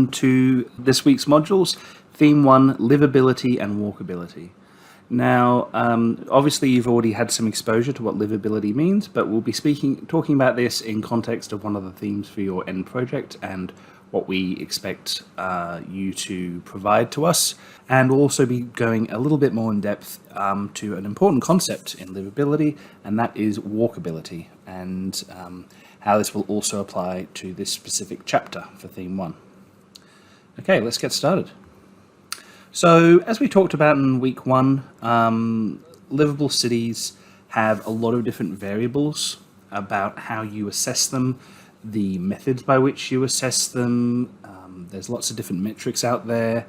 welcome to this week's modules, Theme 1, Livability and Walkability. Now, obviously you've already had some exposure to what livability means, but we'll be talking about this in context of one of the themes for your end project and what we expect you to provide to us. And we'll also be going a little bit more in depth to an important concept in livability, and that is walkability, and how this will also apply to this specific chapter for Theme 1. Okay, let's get started. So, as we talked about in week 1, livable cities have a lot of different variables about how you assess them, the methods by which you assess them. There's lots of different metrics out there.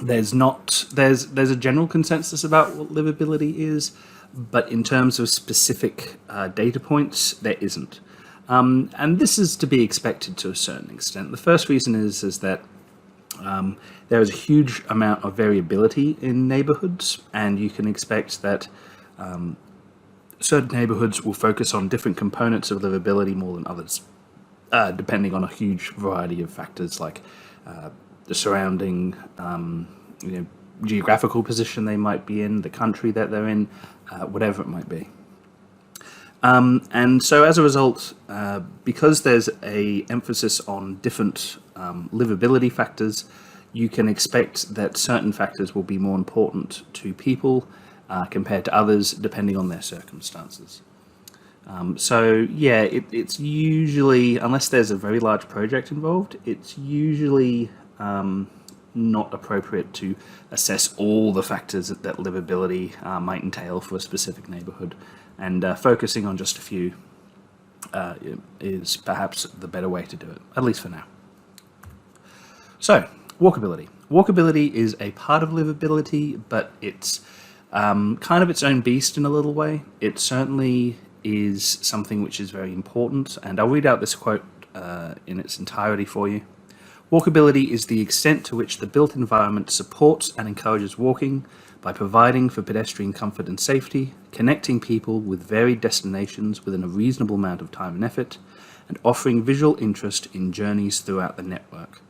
There's a general consensus about what livability is, but in terms of specific data points, there isn't. And this is to be expected to a certain extent. The first reason is that there is a huge amount of variability in neighborhoods, and you can expect that certain neighborhoods will focus on different components of livability more than others, depending on a huge variety of factors like the surrounding geographical position they might be in, the country that they're in, whatever it might be. And so as a result, because there's an emphasis on different livability factors, you can expect that certain factors will be more important to people compared to others, depending on their circumstances. So yeah, it's usually, unless there's a very large project involved, it's usually not appropriate to assess all the factors that livability might entail for a specific neighborhood, and focusing on just a few is perhaps the better way to do it, at least for now. So, walkability. Walkability is a part of livability, but it's kind of its own beast in a little way. It certainly is something which is very important, and I'll read out this quote in its entirety for you. Walkability is the extent to which the built environment supports and encourages walking by providing for pedestrian comfort and safety, connecting people with varied destinations within a reasonable amount of time and effort, and offering visual interest in journeys throughout the network.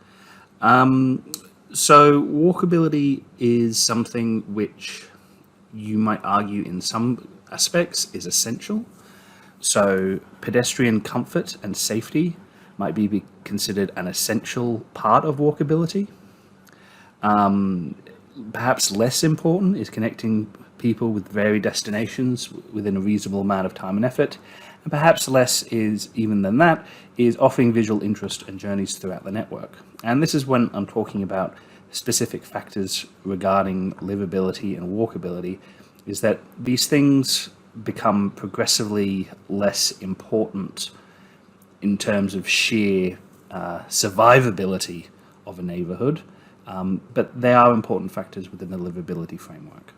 So walkability is something which you might argue in some aspects is essential. So pedestrian comfort and safety might be considered an essential part of walkability. Perhaps less important is connecting people with varied destinations within a reasonable amount of time and effort. And perhaps less is, even than that, is offering visual interest and journeys throughout the network. And this is when I'm talking about specific factors regarding livability and walkability, is that these things become progressively less important in terms of sheer survivability of a neighborhood, but they are important factors within the livability framework.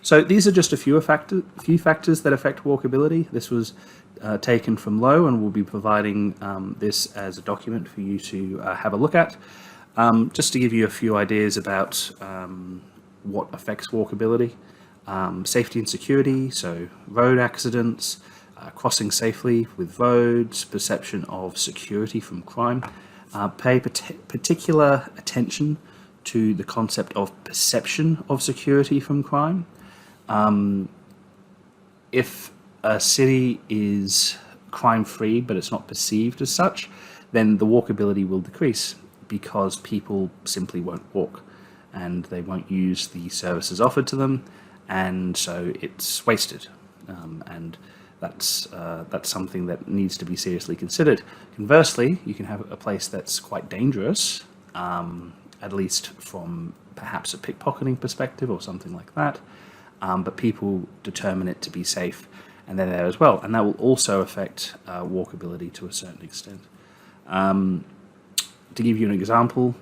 So these are just a few factors that affect walkability. This was taken from Lowe, and we'll be providing this as a document for you to have a look at. Just to give you a few ideas about what affects walkability. Safety and security, so road accidents, crossing safely with roads, perception of security from crime. Pay particular attention to the concept of perception of security from crime. If a city is crime-free but it's not perceived as such, then the walkability will decrease because people simply won't walk and they won't use the services offered to them, and so it's wasted. And that's something that needs to be seriously considered. Conversely, you can have a place that's quite dangerous, at least from perhaps a pickpocketing perspective or something like that, but people determine it to be safe and they're there as well, and that will also affect walkability to a certain extent. To give you an example,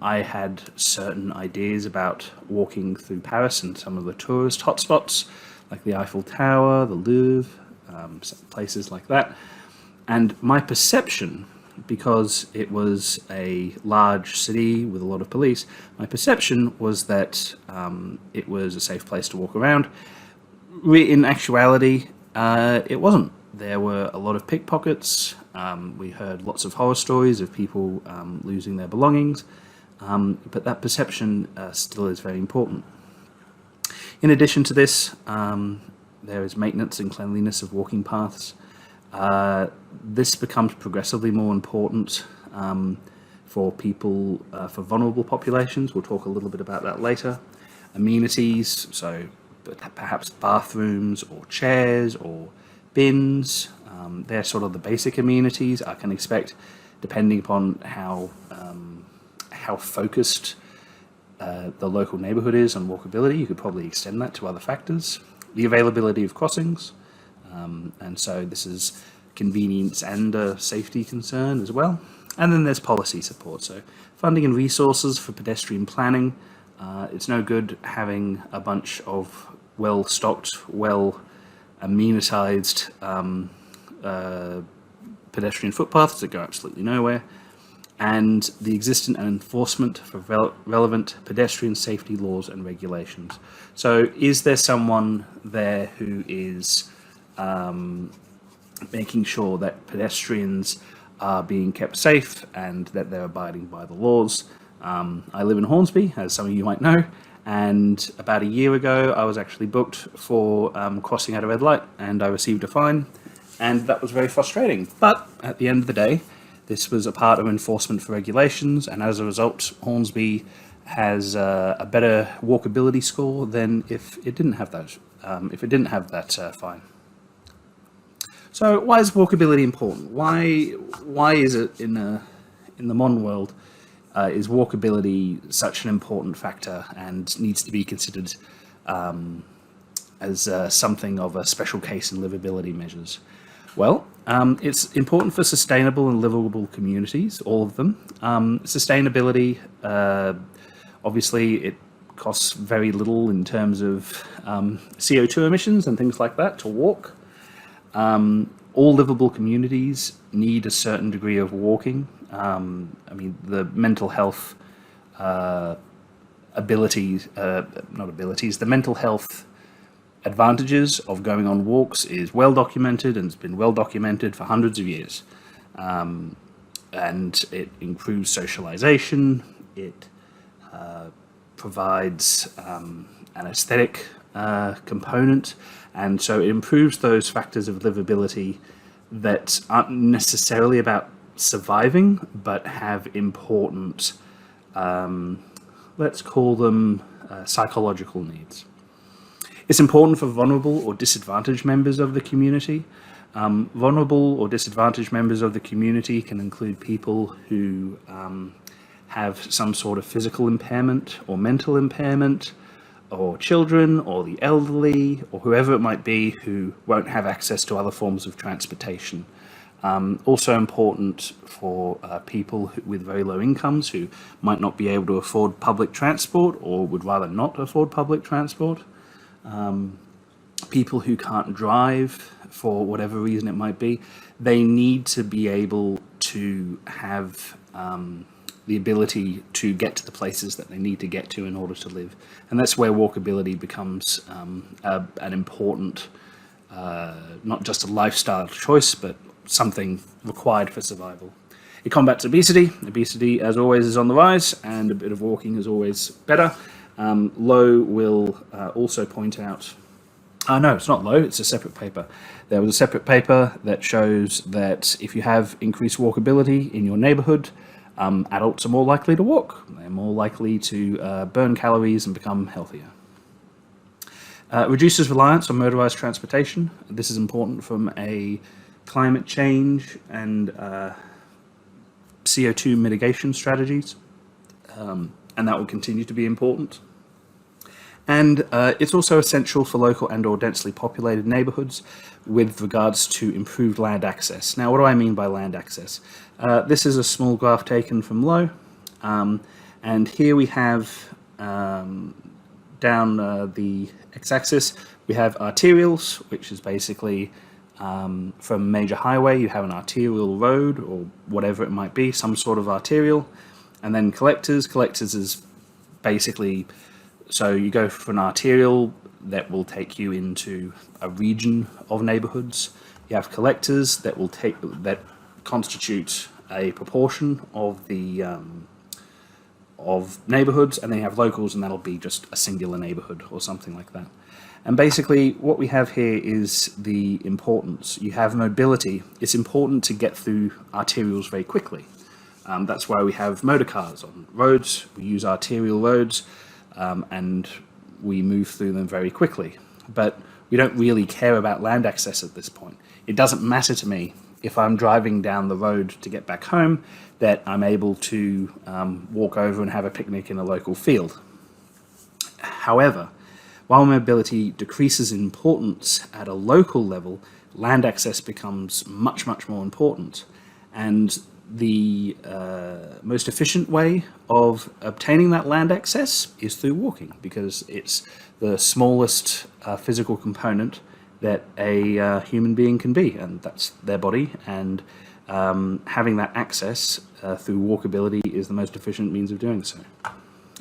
I had certain ideas about walking through Paris and some of the tourist hotspots, like the Eiffel Tower, the Louvre, places like that. And my perception, because it was a large city with a lot of police, my perception was that it was a safe place to walk around. In actuality, it wasn't. There were a lot of pickpockets, We heard lots of horror stories of people losing their belongings, but that perception still is very important. In addition to this, there is maintenance and cleanliness of walking paths. This becomes progressively more important for people, for vulnerable populations. We'll talk a little bit about that later. Amenities, so perhaps bathrooms or chairs or bins. They're sort of the basic amenities I can expect, depending upon how focused the local neighbourhood is on walkability. You could probably extend that to other factors. The availability of crossings, and so this is convenience and a safety concern as well. And then there's policy support, so funding and resources for pedestrian planning. It's no good having a bunch of well-stocked, amenitized pedestrian footpaths that go absolutely nowhere, and the existence and enforcement for relevant pedestrian safety laws and regulations. So is there someone there who is making sure that pedestrians are being kept safe and that they're abiding by the laws? I live in Hornsby, as some of you might know, and about a year ago I was actually booked for crossing at a red light, and I received a fine, and that was very frustrating. But at the end of the day, this was a part of enforcement for regulations, and as a result, Hornsby has a better walkability score than if it didn't have those. If it didn't have that fine. So why is walkability important? Why is it in the modern world is walkability such an important factor and needs to be considered as something of a special case in livability measures? Well, it's important for sustainable and livable communities, all of them. Sustainability, obviously, it costs very little in terms of CO2 emissions and things like that to walk. All livable communities need a certain degree of walking. I mean, the mental health the mental health advantages of going on walks is well documented, and it's been well documented for hundreds of years. And it improves socialization, it provides an aesthetic component, and so it improves those factors of livability that aren't necessarily about surviving, but have important, let's call them psychological needs. It's important for vulnerable or disadvantaged members of the community. Vulnerable or disadvantaged members of the community can include people who have some sort of physical impairment or mental impairment, or children, or the elderly, or whoever it might be who won't have access to other forms of transportation. Also important for people with very low incomes who might not be able to afford public transport or would rather not afford public transport. People who can't drive for whatever reason it might be, they need to be able to have the ability to get to the places that they need to get to in order to live. And that's where walkability becomes an important, not just a lifestyle choice, but something required for survival. It combats obesity. Obesity, as always, is on the rise, and a bit of walking is always better. Lowe will also point out, no, it's not Lowe, it's a separate paper. There was a separate paper that shows that if you have increased walkability in your neighborhood, adults are more likely to walk. They're more likely to burn calories and become healthier. Reduces reliance on motorized transportation. This is important from a climate change and CO2 mitigation strategies, and that will continue to be important. And it's also essential for local and or densely populated neighborhoods with regards to improved land access. Now, what do I mean by land access? This is a small graph taken from Lowe, and here we have down the x-axis, we have arterials, which is basically from major highway, you have an arterial road or whatever it might be, some sort of arterial, and then collectors. Collectors is basically, so you go for an arterial that will take you into a region of neighborhoods. You have collectors that will constitute a proportion of the of neighborhoods, and then you have locals, and that'll be just a singular neighborhood or something like that. And basically what we have here is the importance. You have mobility. It's important to get through arterials very quickly. That's why we have motor cars on roads. We use arterial roads, and we move through them very quickly. But we don't really care about land access at this point. It doesn't matter to me if I'm driving down the road to get back home that I'm able to walk over and have a picnic in a local field. However, while mobility decreases in importance at a local level, land access becomes much, much more important. And the most efficient way of obtaining that land access is through walking, because it's the smallest physical component that a human being can be, and that's their body. And having that access through walkability is the most efficient means of doing so.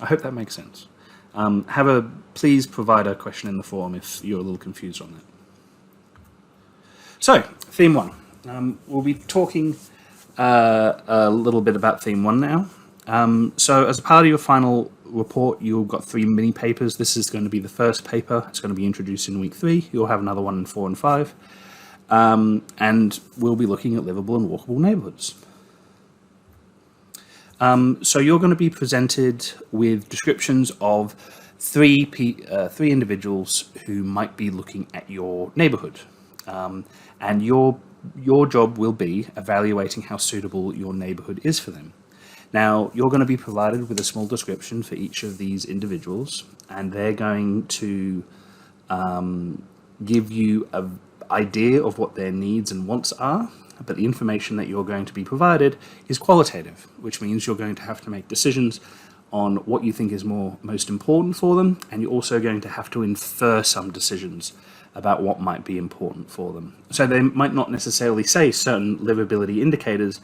I hope that makes sense. Please provide a question in the forum if you're a little confused on that. So, theme 1. We'll be talking a little bit about theme 1 now. So as a part of your final report, you've got 3 mini papers. This is going to be the first paper. It's going to be introduced in week 3. You'll have another one in 4 and 5. And we'll be looking at livable and walkable neighborhoods. So you're going to be presented with descriptions of three individuals who might be looking at your neighborhood. And your job will be evaluating how suitable your neighborhood is for them. Now, you're going to be provided with a small description for each of these individuals, and they're going to give you an idea of what their needs and wants are, but the information that you're going to be provided is qualitative, which means you're going to have to make decisions on what you think is most important for them, and you're also going to have to infer some decisions about what might be important for them. So they might not necessarily say certain livability indicators,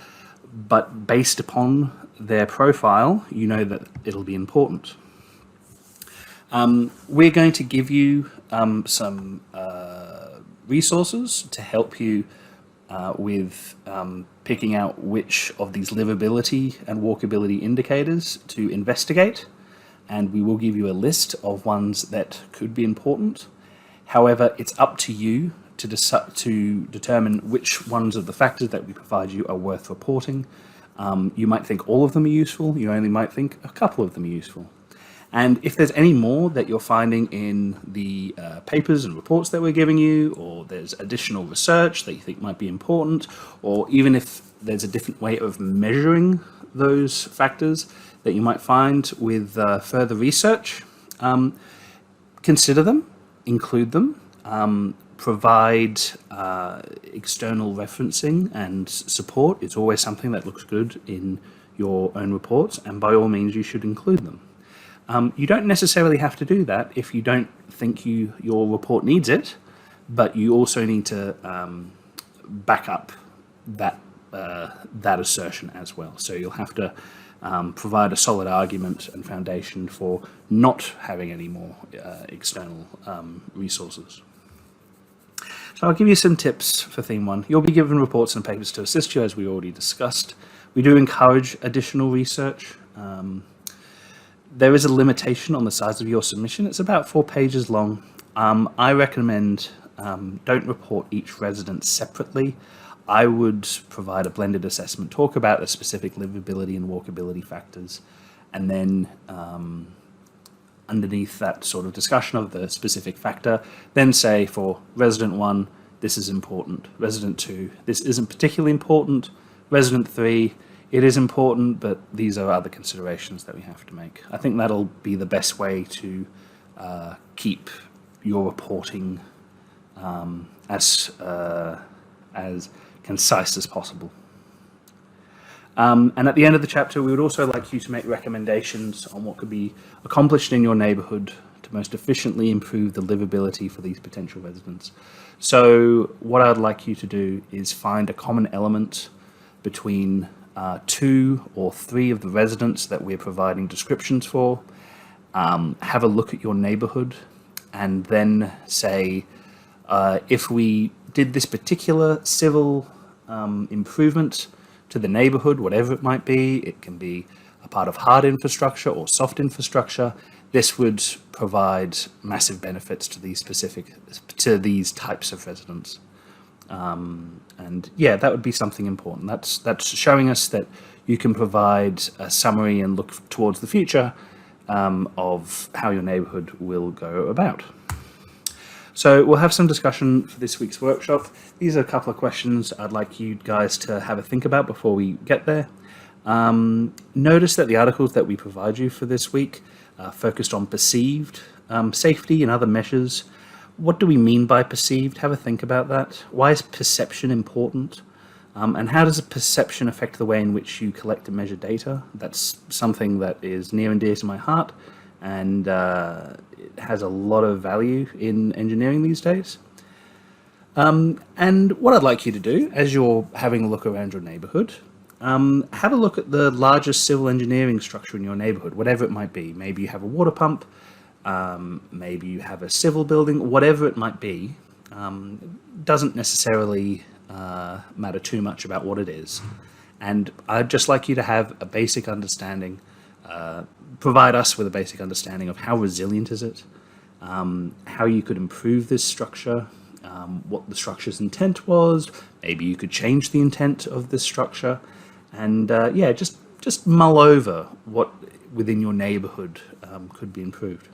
but based upon their profile, you know that it'll be important. We're going to give you some resources to help you with picking out which of these livability and walkability indicators to investigate, and we will give you a list of ones that could be important. However, it's up to you to determine which ones of the factors that we provide you are worth reporting. You might think all of them are useful, you only might think a couple of them are useful. And if there's any more that you're finding in the papers and reports that we're giving you, or there's additional research that you think might be important, or even if there's a different way of measuring those factors that you might find with further research, consider them, include them, provide external referencing and support. It's always something that looks good in your own reports, and by all means you should include them. You don't necessarily have to do that if you don't think your report needs it, but you also need to back up that assertion as well. So you'll have to provide a solid argument and foundation for not having any more external resources. So I'll give you some tips for theme 1. You'll be given reports and papers to assist you, as we already discussed. We do encourage additional research. There is a limitation on the size of your submission. It's about 4 pages long. I recommend don't report each resident separately. I would provide a blended assessment, talk about the specific livability and walkability factors, and then underneath that sort of discussion of the specific factor, then say for resident 1, this is important. Resident 2, this isn't particularly important. Resident 3, it is important, but these are other considerations that we have to make. I think that'll be the best way to keep your reporting as concise as possible. And at the end of the chapter, we would also like you to make recommendations on what could be accomplished in your neighborhood to most efficiently improve the livability for these potential residents. So what I'd like you to do is find a common element between 2 or 3 of the residents that we're providing descriptions for, have a look at your neighborhood, and then say, if we did this particular civil improvement to the neighborhood, whatever it might be. It can be a part of hard infrastructure or soft infrastructure. This would provide massive benefits to these types of residents. And yeah, that would be something important. That's showing us that you can provide a summary and look towards the future of how your neighborhood will go about. So we'll have some discussion for this week's workshop. These are a couple of questions I'd like you guys to have a think about before we get there. Notice that the articles that we provide you for this week focused on perceived safety and other measures. What do we mean by perceived? Have a think about that. Why is perception important? And how does a perception affect the way in which you collect and measure data? That's something that is near and dear to my heart, and it has a lot of value in engineering these days. And what I'd like you to do, as you're having a look around your neighborhood, have a look at the largest civil engineering structure in your neighborhood, whatever it might be. Maybe you have a water pump, maybe you have a civil building, whatever it might be. Doesn't necessarily matter too much about what it is. And I'd just like you to have a basic understanding, provide us with a basic understanding of how resilient is it, how you could improve this structure, what the structure's intent was. Maybe you could change the intent of this structure, and yeah, just mull over what within your neighborhood could be improved.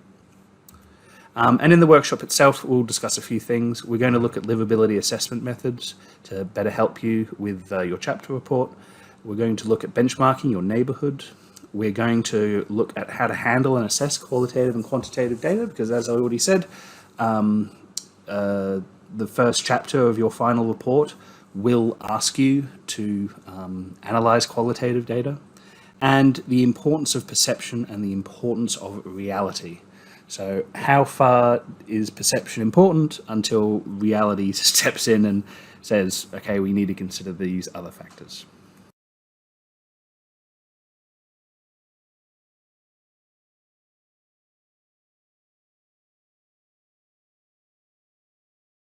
And in the workshop itself, we'll discuss a few things. We're going to look at livability assessment methods to better help you with your chapter report. We're going to look at benchmarking your neighborhood. We're going to look at how to handle and assess qualitative and quantitative data, because as I already said, the first chapter of your final report will ask you to analyze qualitative data, and the importance of perception and the importance of reality. So how far is perception important until reality steps in and says, okay, we need to consider these other factors.